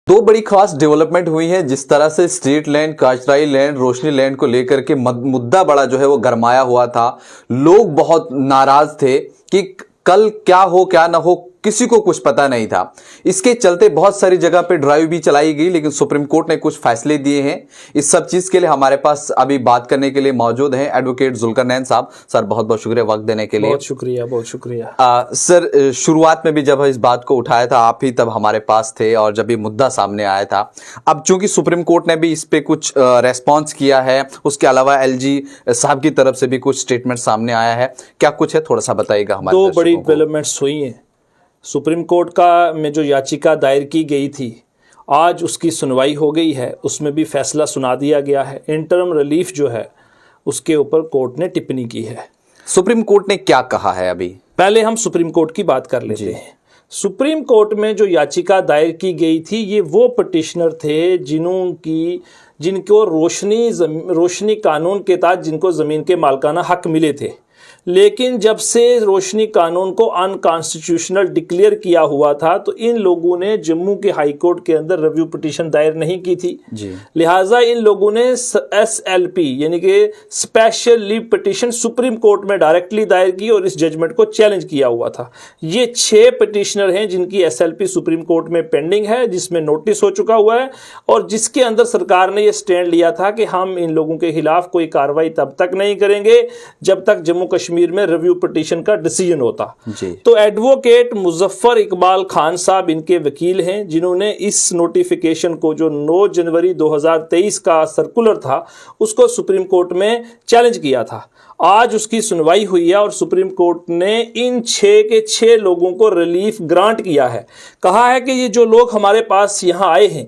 दो बड़ी खास डेवलपमेंट हुई है। जिस तरह से स्ट्रीट लैंड, काचराई लैंड, रोशनी लैंड को लेकर के मुद्दा बड़ा जो है वो गरमाया हुआ था। लोग बहुत नाराज थे कि कल क्या हो क्या ना हो, किसी को कुछ पता नहीं था। इसके चलते बहुत सारी जगह पे ड्राइव भी चलाई गई, लेकिन सुप्रीम कोर्ट ने कुछ फैसले दिए हैं। इस सब चीज के लिए हमारे पास अभी बात करने के लिए मौजूद हैं एडवोकेट जुल्करनैन साहब। सर बहुत बहुत शुक्रिया वक्त देने के लिए। बहुत शुक्रिया, बहुत शुक्रिया। सर शुरुआत में भी जब इस बात को उठाया था आप ही तब हमारे पास थे, और जब ये मुद्दा सामने आया था। अब चूंकि सुप्रीम कोर्ट ने भी इस पे कुछ रेस्पॉन्स किया है, उसके अलावा एलजी साहब की तरफ से भी कुछ स्टेटमेंट सामने आया है, क्या कुछ है थोड़ा सा बताइएगा हमारे दो बड़ी डेवलपमेंट्स हुई हैं। सुप्रीम कोर्ट का में जो याचिका दायर की गई थी, आज उसकी सुनवाई हो गई है, उसमें भी फैसला सुना दिया गया है। इंटरम रिलीफ जो है उसके ऊपर कोर्ट ने टिप्पणी की है। सुप्रीम कोर्ट ने क्या कहा है? अभी पहले हम सुप्रीम कोर्ट की बात कर लेते हैं। सुप्रीम कोर्ट में जो याचिका दायर की गई थी, ये वो पिटिशनर थे जिनको रोशनी कानून के तहत जिनको ज़मीन के मालिकाना हक मिले थे, लेकिन जब से रोशनी कानून को अनकॉन्स्टिट्यूशनल डिक्लेयर किया हुआ था तो इन लोगों ने जम्मू के हाई कोर्ट के अंदर रिव्यू पिटीशन दायर नहीं की थी जी। लिहाजा इन लोगों ने SLP यानी कि special leave petition supreme court में डायरेक्टली दायर की और इस जजमेंट को चैलेंज किया हुआ था। ये 6 पिटीशनर हैं जिनकी SLP सुप्रीम कोर्ट में पेंडिंग है, जिसमें नोटिस हो चुका हुआ है, और जिसके अंदर सरकार ने यह स्टैंड लिया था कि हम इन लोगों के खिलाफ कोई कार्रवाई तब तक नहीं करेंगे जब तक जम्मू कश्मीर में रिव्यू पिटीशन का डिसीजन होता जी। तो एडवोकेट मुजफ्फर इकबाल खान साहब इनके वकील हैं, जिन्होंने इस नोटिफिकेशन को जो 9 जनवरी 2023 का सर्कुलर था उसको सुप्रीम कोर्ट में चैलेंज किया था। आज उसकी सुनवाई हुई है और सुप्रीम कोर्ट ने इन 6 के 6 लोगों को रिलीफ ग्रांट किया है। कहा है कि ये जो लोग हमारे पास यहाँ आए हैं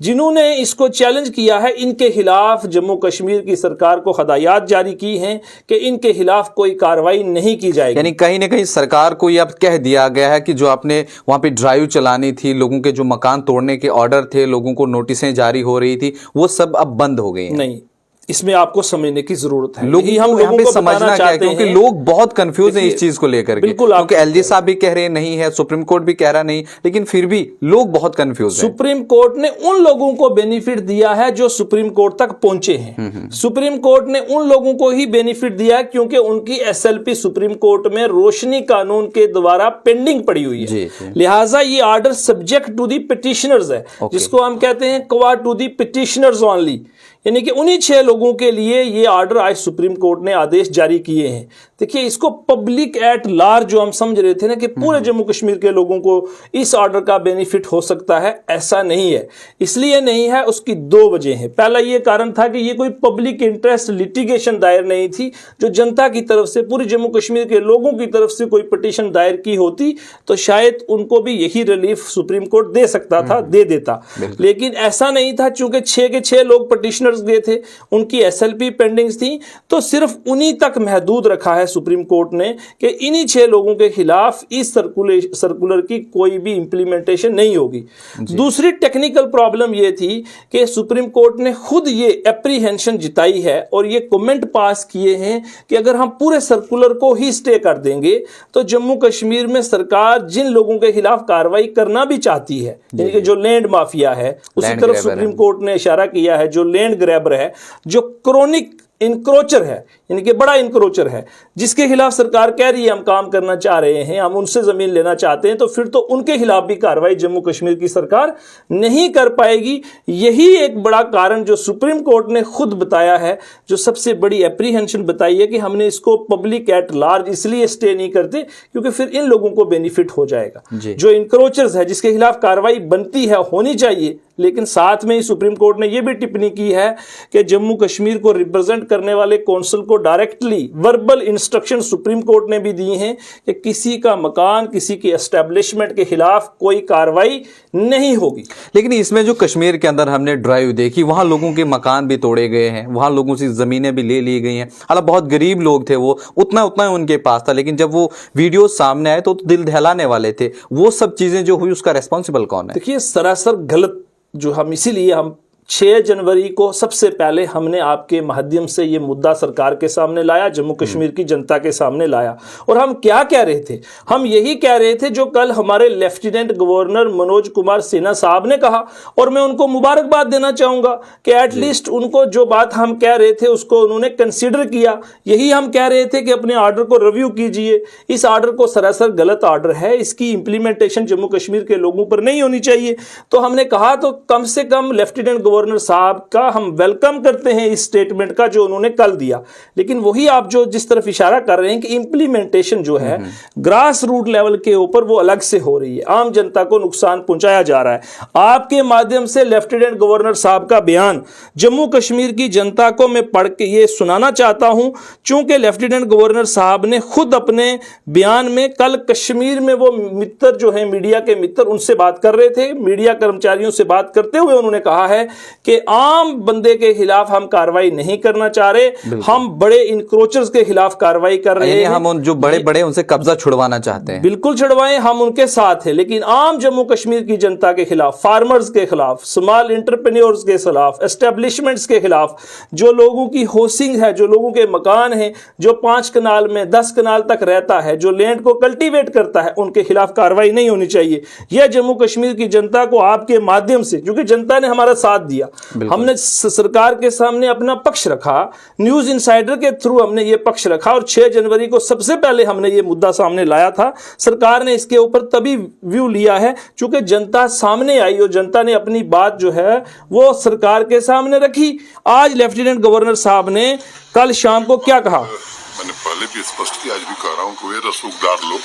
जिन्होंने इसको चैलेंज किया है, इनके खिलाफ जम्मू कश्मीर की सरकार को हदायत जारी की हैं कि इनके खिलाफ कोई कार्रवाई नहीं की जाएगी। यानी कहीं ना कहीं सरकार को ये अब कह दिया गया है कि जो आपने वहां पे ड्राइव चलानी थी, लोगों के जो मकान तोड़ने के ऑर्डर थे, लोगों को नोटिसें जारी हो रही थी, वो सब अब बंद हो गई हैं। नहीं, इसमें आपको समझने की जरूरत है। हम लोगों को समझना क्या है, क्योंकि लोग बहुत कंफ्यूज हैं इस चीज को लेकर के। बिल्कुल, क्योंकि एलजी साहब भी कह रहे नहीं है, सुप्रीम कोर्ट भी कह रहा नहीं, लेकिन फिर भी लोग बहुत कंफ्यूज हैं। सुप्रीम कोर्ट ने उन लोगों को बेनिफिट दिया है जो सुप्रीम कोर्ट तक पहुंचे हैं। सुप्रीम कोर्ट ने उन लोगों को ही बेनिफिट दिया है क्योंकि उनकी SLP सुप्रीम कोर्ट में रोशनी कानून के द्वारा पेंडिंग पड़ी हुई है। लिहाजा ये order subject to the petitioners है, जिसको हम कहते हैं क्वा टू दी पिटिशनर्स ओनली, यानी कि उन्हीं 6 लोगों के लिए ये ऑर्डर आज सुप्रीम कोर्ट ने आदेश जारी किए हैं। देखिए, इसको पब्लिक एट लार्ज जो हम समझ रहे थे ना कि पूरे जम्मू कश्मीर के लोगों को इस ऑर्डर का बेनिफिट हो सकता है, ऐसा नहीं है। इसलिए नहीं है, उसकी 2 वजह हैं। पहला ये कारण था कि ये कोई पब्लिक इंटरेस्ट लिटिगेशन दायर नहीं थी। जो जनता की तरफ से, पूरे जम्मू कश्मीर के लोगों की तरफ से कोई पिटीशन दायर की होती तो शायद उनको भी यही रिलीफ सुप्रीम कोर्ट दे सकता था, दे देता। लेकिन ऐसा नहीं था, चूंकि 6 के 6 लोग पिटीशनर गए थे, उनकी SLP पेंडिंग्स थी, तो सिर्फ उन्हीं तक महदूद रखा है सुप्रीम कोर्ट ने कि इन्हीं 6 लोगों के खिलाफ इस सर्कुलर की कोई भी इंप्लीमेंटेशन नहीं होगी। दूसरी टेक्निकल प्रॉब्लम यह थी कि सुप्रीम कोर्ट ने खुद ये एप्रीहेंशन जिताई है और ये कमेंट पास किए हैं कि अगर हम पूरे सर्कुलर को ही स्टे कर देंगे तो जम्मू कश्मीर में सरकार जिन लोगों के खिलाफ कार्रवाई करना भी चाहती है, यानी कि जो लैंड माफिया है, उसी तरफ सुप्रीम कोर्ट ने इशारा किया है, जो लैंड ग्रैबर है, जो क्रोनिक इंक्रोचर है, यानी कि बड़ा इंक्रोचर है, जिसके खिलाफ सरकार कह रही है हम काम करना चाह रहे हैं, हम उनसे जमीन लेना चाहते हैं, तो फिर तो उनके खिलाफ भी कार्रवाई जम्मू कश्मीर की सरकार नहीं कर पाएगी। यही एक बड़ा कारण जो सुप्रीम कोर्ट ने खुद बताया है, जो सबसे बड़ी एप्रीहेंशन बताई है कि हमने इसको पब्लिक एट लार्ज इसलिए स्टे नहीं करते क्योंकि फिर इन लोगों को बेनिफिट हो जाएगा। जो इंक्रोचर्स है, जिसके खिलाफ कार्रवाई बनती है, होनी चाहिए, लेकिन साथ में ही सुप्रीम कोर्ट ने यह भी टिप्पणी की है कि जम्मू कश्मीर को रिप्रेजेंट करने वाले कौंसिल को directly verbal instruction supreme court ने भी दी हैं कि किसी का मकान, किसी की एस्टेब्लिशमेंट के खिलाफ कोई कार्रवाई नहीं होगी। लेकिन इसमें जो कश्मीर के अंदर हमने ड्राइव देखी, वहां लोगों के मकान भी तोड़े गए हैं, वहां लोगों से जमीनें भी ले ली गई हैं। हालांकि बहुत गरीब लोग थे, वो उतना उनके पास था, लेकिन जब वो वीडियो सामने आए तो दिल दहलाने वाले थे। वो सब चीजें जो हुई, उसका रेस्पॉन्सिबल कौन है? देखिए, सरासर गलत, जो हम इसीलिए हम 6 जनवरी को सबसे पहले हमने आपके माध्यम से ये मुद्दा सरकार के सामने लाया, जम्मू कश्मीर की जनता के सामने लाया। और हम क्या कह रहे थे? हम यही कह रहे थे जो कल हमारे लेफ्टिनेंट गवर्नर मनोज कुमार सिन्हा साहब ने कहा, और मैं उनको मुबारकबाद देना चाहूंगा कि एटलीस्ट उनको जो बात हम कह रहे थे उसको उन्होंने कंसीडर किया। यही हम कह रहे थे कि अपने ऑर्डर को रिव्यू कीजिए, इस ऑर्डर को सरासर गलत ऑर्डर है, इसकी इंप्लीमेंटेशन जम्मू कश्मीर के लोगों पर नहीं होनी चाहिए। तो हमने कहा तो कम से कम लेफ्टिनेंट गवर्नर साहब का हम वेलकम करते हैं इस स्टेटमेंट का जो उन्होंने कल दिया। लेकिन वही आप जो जिस तरफ इशारा कर रहे हैं कि इंप्लीमेंटेशन जो है ग्रास रूट लेवल के ऊपर वो अलग से हो रही है, आम जनता को नुकसान पहुंचाया जा रहा है। आपके माध्यम से लेफ्टिनेंट गवर्नर साहब का बयान जम्मू कश्मीर की जनता को मैं पढ़ के ये सुनाना चाहता हूं, चूंकि लेफ्टिनेंट गवर्नर साहब ने खुद अपने बयान में कल कश्मीर में वो मित्र जो है मीडिया के मित्र उनसे बात कर रहे थे, मीडिया कर्मचारियों से बात करते हुए उन्होंने कहा है कि आम बंदे के खिलाफ हम कार्रवाई नहीं करना चाह रहे, हम बड़े इंक्रोचर्स के खिलाफ कार्रवाई कर रहे हैं। हम जो बड़े बड़े उनसे कब्जा छुड़वाना चाहते हैं। बिल्कुल छुड़वाएं, हम उनके साथ हैं, लेकिन आम जम्मू कश्मीर की जनता के खिलाफ, फार्मर्स के खिलाफ, स्मॉल एंटरप्रेन्योर्स के खिलाफ, एस्टेब्लिशमेंट्स के खिलाफ, जो लोगों की हाउसिंग है, जो लोगों के मकान हैं, जो 5 कनाल में 10 कनाल तक रहता है, जो लैंड को कल्टीवेट करता है, उनके खिलाफ कार्रवाई नहीं होनी चाहिए। यह जम्मू कश्मीर की जनता को आपके माध्यम से, क्योंकि जनता ने हमारा साथ दिया, हमने सरकार के सामने अपना पक्ष रखा, न्यूज इनसाइडर के थ्रू हमने ये पक्ष रखा, और 6 जनवरी को सबसे पहले हमने ये मुद्दा सामने लाया था। सरकार ने इसके ऊपर तभी व्यू लिया है चूंकि जनता सामने आई और जनता ने अपनी बात जो है वो सरकार के सामने रखी। आज लेफ्टिनेंट गवर्नर साहब ने कल शाम को क्या कहा? मैंने पहले भी स्पष्ट किया, आज भी कह रहा हूं कि वे रसूखदार लोग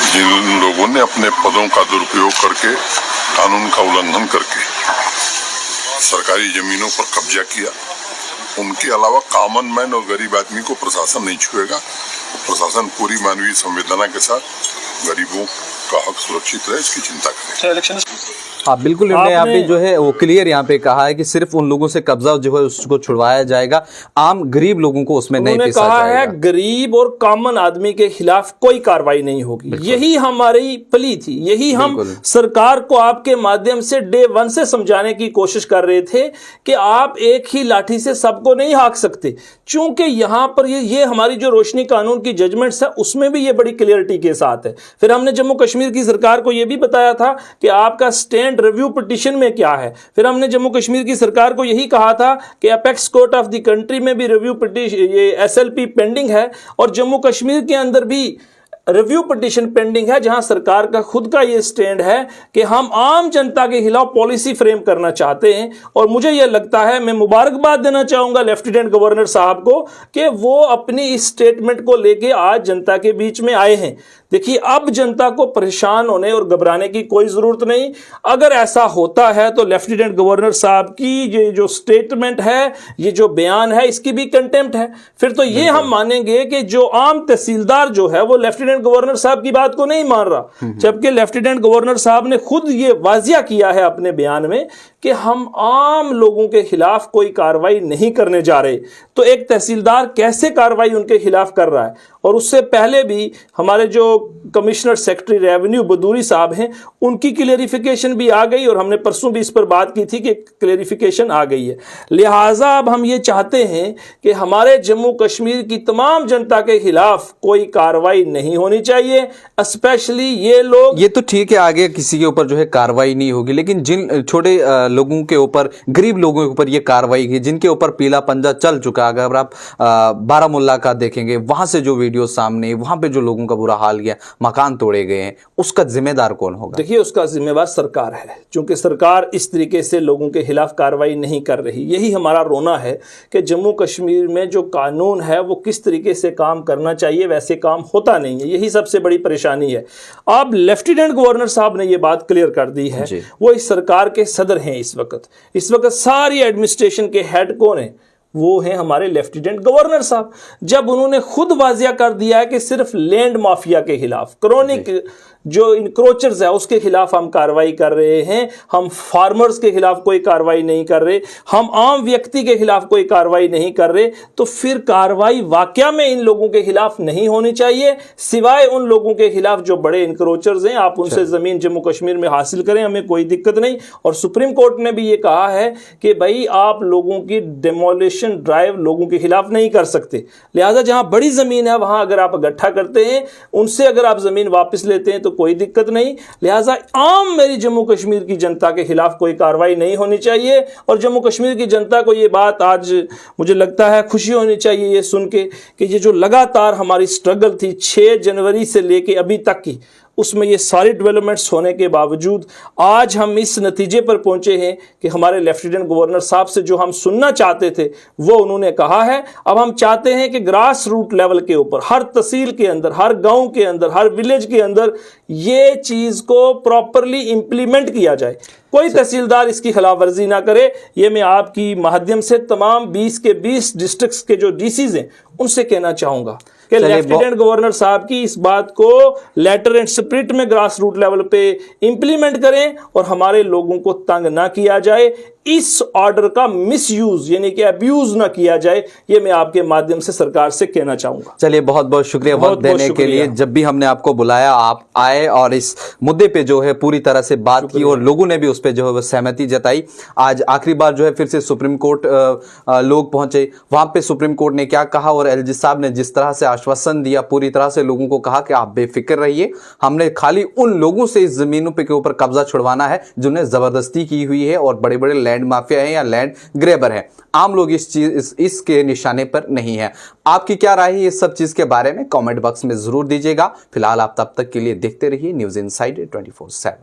जिन लोगों ने अपने पदों का दुरुपयोग करके, कानून का उल्लंघन करके सरकारी जमीनों पर कब्जा किया, उनके अलावा कॉमन मैन और गरीब आदमी को प्रशासन नहीं छुएगा। प्रशासन पूरी मानवीय संवेदना के साथ गरीबों का हक सुरक्षित रहे, इसकी चिंता करें। हाँ बिल्कुल, इन्होंने यहाँ पे जो है वो क्लियर यहाँ पे कहा है कि सिर्फ उन लोगों से कब्जा जो है उसको छुड़वाया जाएगा, आम गरीब लोगों को उसमें नहीं पिसा कहा जाएगा। है गरीब और कॉमन आदमी के खिलाफ कोई कार्रवाई नहीं होगी। यही हमारी प्ली थी, यही हम सरकार को आपके माध्यम से डे 1 से समझाने की कोशिश कर रहे थे कि आप एक ही लाठी से सबको नहीं हाँक सकते। चूंकि यहाँ पर ये हमारी जो रोशनी कानून की जजमेंट्स है उसमें भी ये बड़ी क्लियरिटी के साथ है। फिर हमने जम्मू कश्मीर की सरकार को ये भी बताया था कि आपका स्टैंड रिव्यू पिटीशन में क्या है। फिर हमने जम्मू कश्मीर की सरकार को यही कहा था कि apex court of the country में भी रिव्यू पिटीशन, ये SLP पेंडिंग है, और जम्मू कश्मीर के अंदर भी रिव्यू पिटीशन पेंडिंग है, जहां सरकार का खुद का ये स्टैंड है कि हम आम जनता के खिलाफ पॉलिसी फ्रेम करना चाहते हैं। और मुझे यह लगता है, मैं मुबारकबाद देना चाहूंगा लेफ्टिनेंट गवर्नर साहब को कि वो अपनी इस स्टेटमेंट को लेके आज जनता के बीच में आए हैं। देखिए, अब जनता को परेशान होने और घबराने की कोई जरूरत नहीं। अगर ऐसा होता है तो लेफ्टिनेंट गवर्नर साहब की ये जो स्टेटमेंट है, ये जो बयान है, इसकी भी कंटेम्प्ट है। फिर तो ये हम मानेंगे कि जो आम तहसीलदार जो है वो लेफ्टिनेंट गवर्नर साहब की बात को नहीं मान रहा, जबकि लेफ्टिनेंट गवर्नर साहब ने खुद ये वाजिया किया है अपने बयान में कि हम आम लोगों के खिलाफ कोई कार्रवाई नहीं करने जा रहे। तो एक तहसीलदार कैसे कार्रवाई उनके खिलाफ कर रहा है? और उससे पहले भी हमारे जो कमिश्नर सेक्रेटरी रेवेन्यू बदूरी साहब हैं, उनकी क्लेरिफिकेशन भी आ गई, और हमने परसों भी इस पर बात की थी कि क्लेरिफिकेशन आ गई है। लिहाजा अब हम ये चाहते हैं कि हमारे जम्मू कश्मीर की तमाम जनता के खिलाफ कोई कार्रवाई नहीं होनी चाहिए, स्पेशली ये लोग। ये तो ठीक है, आगे किसी के ऊपर जो है कार्रवाई नहीं होगी, लेकिन जिन छोटे लोगों के ऊपर, गरीब लोगों के ऊपर ये कार्रवाई की, जिनके ऊपर पीला पंजा चल चुका, अगर आप बारामूला का देखेंगे, वहां से जो वीडियो सामने, वहां पे जो लोगों का बुरा हाल किया, मकान तोड़े गए हैं, उसका जिम्मेदार कौन होगा? देखिए, उसका जिम्मेदार सरकार है, क्योंकि सरकार इस तरीके से लोगों के खिलाफ कार्रवाई नहीं कर रही। यही हमारा रोना है कि जम्मू कश्मीर में जो कानून है वो किस तरीके से काम करना चाहिए वैसे काम होता नहीं है। यही सबसे बड़ी परेशानी है। अब लेफ्टिनेंट गवर्नर साहब ने ये बात क्लियर कर दी है, वो इस सरकार के सदर हैं इस वक्त सारी एडमिनिस्ट्रेशन के हेड कौन है? वो हैं हमारे लेफ्टिनेंट गवर्नर साहब। जब उन्होंने खुद वाजिया कर दिया है कि सिर्फ लैंड माफिया के खिलाफ, क्रॉनिक जो इंक्रोचर्स है उसके खिलाफ हम कार्रवाई कर रहे हैं, हम फार्मर्स के खिलाफ कोई कार्रवाई नहीं कर रहे, हम आम व्यक्ति के खिलाफ कोई कार्रवाई नहीं कर रहे, तो फिर कार्रवाई वाकया में इन लोगों के खिलाफ नहीं होनी चाहिए, सिवाय उन लोगों के खिलाफ जो बड़े इंक्रोचर्स हैं। आप उनसे जमीन जम्मू कश्मीर में हासिल करें, हमें कोई दिक्कत नहीं। और सुप्रीम कोर्ट ने भी ये कहा है कि भाई आप लोगों की डेमोलिशन ड्राइव लोगों के खिलाफ नहीं कर सकते, लिहाजा जहां बड़ी जमीन है वहां अगर आप इकट्ठा करते हैं, उनसे अगर आप जमीन वापस लेते हैं तो कोई दिक्कत नहीं। लिहाजा आम मेरी जम्मू कश्मीर की जनता के खिलाफ कोई कार्रवाई नहीं होनी चाहिए। और जम्मू कश्मीर की जनता को ये बात आज मुझे लगता है खुशी होनी चाहिए ये सुन के कि ये जो लगातार हमारी स्ट्रगल थी 6 जनवरी से लेके अभी तक की, उसमें ये सारी डेवलपमेंट्स होने के बावजूद आज हम इस नतीजे पर पहुंचे हैं कि हमारे लेफ्टिनेंट गवर्नर साहब से जो हम सुनना चाहते थे वो उन्होंने कहा है। अब हम चाहते हैं कि ग्रास रूट लेवल के ऊपर, हर तहसील के अंदर, हर गांव के अंदर, हर विलेज के अंदर ये चीज को प्रॉपरली इंप्लीमेंट किया जाए, कोई तहसीलदार इसकी खिलाफवर्जी ना करे। ये मैं आपकी माध्यम से तमाम 20 के 20 डिस्ट्रिक्ट्स के जो डीसीज हैं उनसे कहना चाहूंगा कि लेफ्टिनेंट गवर्नर साहब की इस बात को लेटर एंड स्पिरिट में ग्रास रूट लेवल पे इंप्लीमेंट करें और हमारे लोगों को तंग ना किया जाए, इस ऑर्डर का मिसयूज यानी कि अब्यूज ना किया जाए, ये मैं आपके माध्यम से सरकार से कहना चाहूंगा। चलिए, बहुत बहुत शुक्रिया वक्त देने के लिए। जब भी हमने आपको बुलाया आप आए और इस मुद्दे पे जो है पूरी तरह से बात की और लोगों ने भी उस पे जो है वो सहमति जताई। आज आखिरी बार जो है फिर से सुप्रीम कोर्ट लोग पहुंचे, वहां पे सुप्रीम कोर्ट ने क्या कहा और एलजी साहब ने जिस तरह से आश्वासन दिया, पूरी तरह से लोगों को कहा कि आप बेफिक्र रहिए, हमने खाली उन लोगों से इस जमीनों पे के ऊपर कब्जा छुड़वाना है जिन्हें जबरदस्ती की हुई है और बड़े बड़े लैंड माफिया है या लैंड ग्रेबर है। आम लोग इसके निशाने पर नहीं है। आपकी क्या राय है इस सब चीज के बारे में? कमेंट बॉक्स में जरूर दीजिएगा। फिलहाल आप तब तक के लिए देखते रहिए न्यूज़ इनसाइड 24/7।